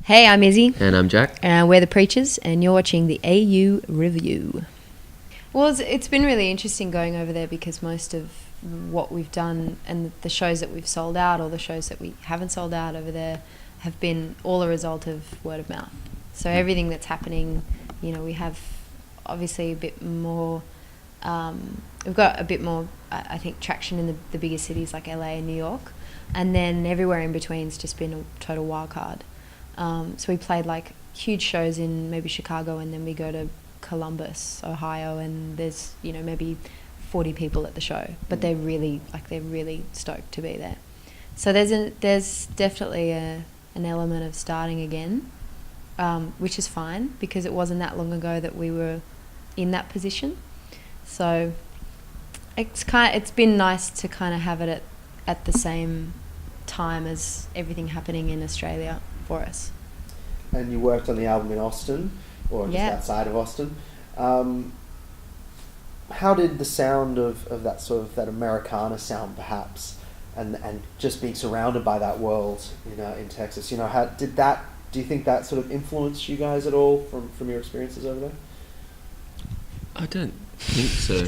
Hey, I'm Izzy. And I'm Jack. And we're the Preachers, and you're watching the AU Review. Well, it's been really interesting going over there because most of what we've done and the shows that we've sold out or the shows that we haven't sold out over there have been all a result of word of mouth. So everything that's happening, you know, we have obviously a bit more, we've got a bit more, I think, traction in the bigger cities like LA and New York. And then everywhere in between's just been a total wild card. So we played like huge shows in maybe Chicago, and then we go to Columbus, Ohio, and there's, you know, maybe 40 people at the show, but they're really stoked to be there. So there's definitely an element of starting again, which is fine because it wasn't that long ago that we were in that position. So it's been nice to kind of have it at the same time as everything happening in Australia for us. And you worked on the album in Austin, or just outside of Austin. How did the sound of that sort of that Americana sound, perhaps, and just being surrounded by that world, you know, in Texas, you know, how did that? Do you think that sort of influenced you guys at all from your experiences over there? I don't think so.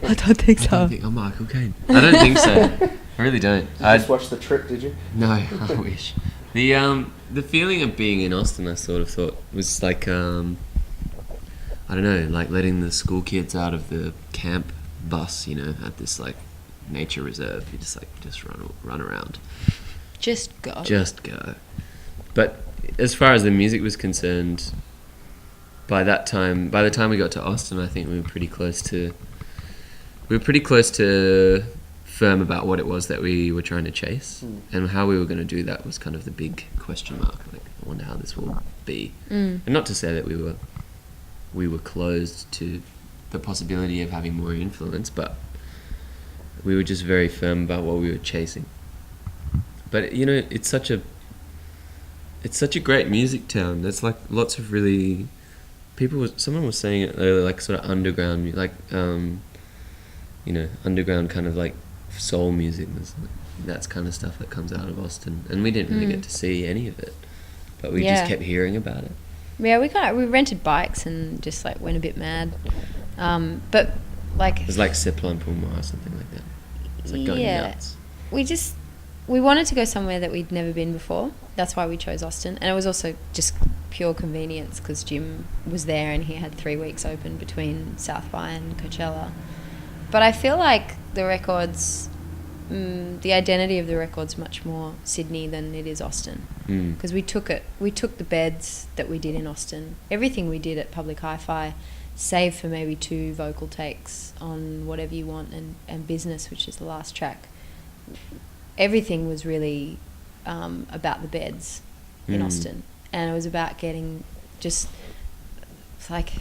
I don't think so. I'm Michael Caine. I don't think so. I really don't. You just watched The Trip, did you? No, I wish. The feeling of being in Austin, I sort of thought was like, I don't know, like letting the school kids out of the camp bus, you know, at this like nature reserve. You just run around. Just go. But as far as the music was concerned, by the time we got to Austin, I think we were pretty close to firm about what it was that we were trying to chase, and how we were going to do that was kind of the big question mark. Like, I wonder how this will be. And not to say that we were closed to the possibility of having more influence, but we were just very firm about what we were chasing. But you know, it's such a great music town. There's like lots of really someone was saying it earlier, like sort of underground, like you know, underground kind of like soul music. That's kind of stuff that comes out of Austin, and we didn't really get to see any of it, but we just kept hearing about it. Yeah, we rented bikes and just like went a bit mad, but like it was like Seplan Puma or something like that. It's like going nuts. We wanted to go somewhere that we'd never been before. That's why we chose Austin, and it was also just pure convenience because Jim was there and he had 3 weeks open between South by and Coachella. But I feel like the records, the identity of the record's much more Sydney than it is Austin. Because we took the beds that we did in Austin, everything we did at Public Hi-Fi, save for maybe 2 vocal takes on Whatever You Want and Business, which is the last track. Everything was really about the beds in Austin. And it was about getting just like...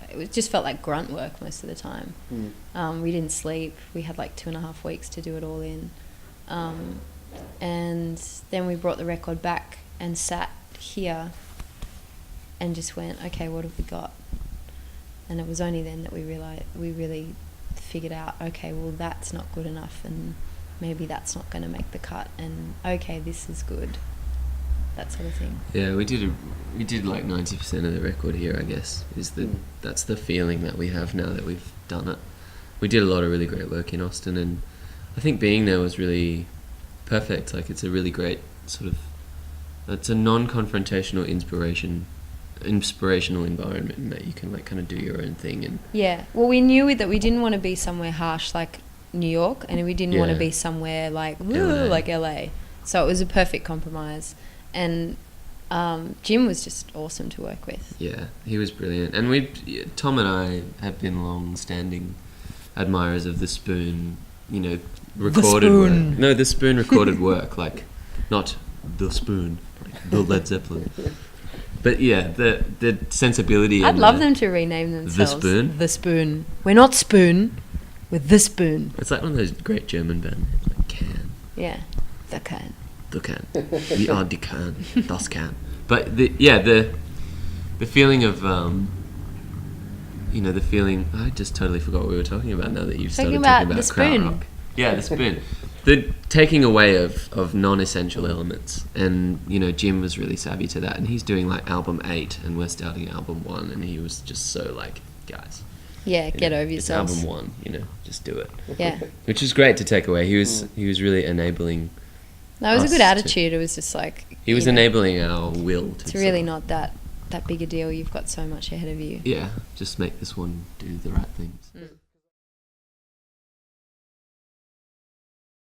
It just felt like grunt work most of the time. We didn't sleep. We had like 2.5 weeks to do it all in. And then we brought the record back and sat here and just went, okay, what have we got? And it was only then that we realized, we really figured out, okay, well, that's not good enough, and maybe that's not going to make the cut, and okay, this is good. That sort of thing. Yeah, we did like 90% of the record here, I guess. That's the feeling that we have now that we've done it. We did a lot of really great work in Austin, and I think being there was really perfect. Like, it's a really great sort of, it's a non-confrontational inspirational environment that you can like kind of do your own thing. And yeah, well, we knew that we didn't want to be somewhere harsh like New York, and we didn't want to be somewhere like like LA. So it was a perfect compromise. And Jim was just awesome to work with. Yeah, he was brilliant. And Tom and I have been long-standing admirers of the Spoon, you know, recorded work. No, the Spoon recorded work, like not the Spoon, like the Led Zeppelin. But yeah, the sensibility. I'd love them to rename themselves. The Spoon? The Spoon. We're not Spoon, we're the Spoon. It's like one of those great German bands, like Can. Yeah, the Can. The Can. We are the Can. Das Can. But the feeling of you know, the feeling. I just totally forgot what we were talking about now that you've started talking about the Spoon. Krautrock. Yeah, the Spoon. the taking away of non-essential elements, and Jim was really savvy to that, and he's doing like album 8 and we're starting album 1, and he was just so like, guys, get over it's yourselves. album 1, just do it. Yeah. Which is great to take away. He was really enabling. That was a good attitude. It was just like, he was enabling our will to. It's really not that big a deal. You've got so much ahead of you. Yeah, just make this one do the right things.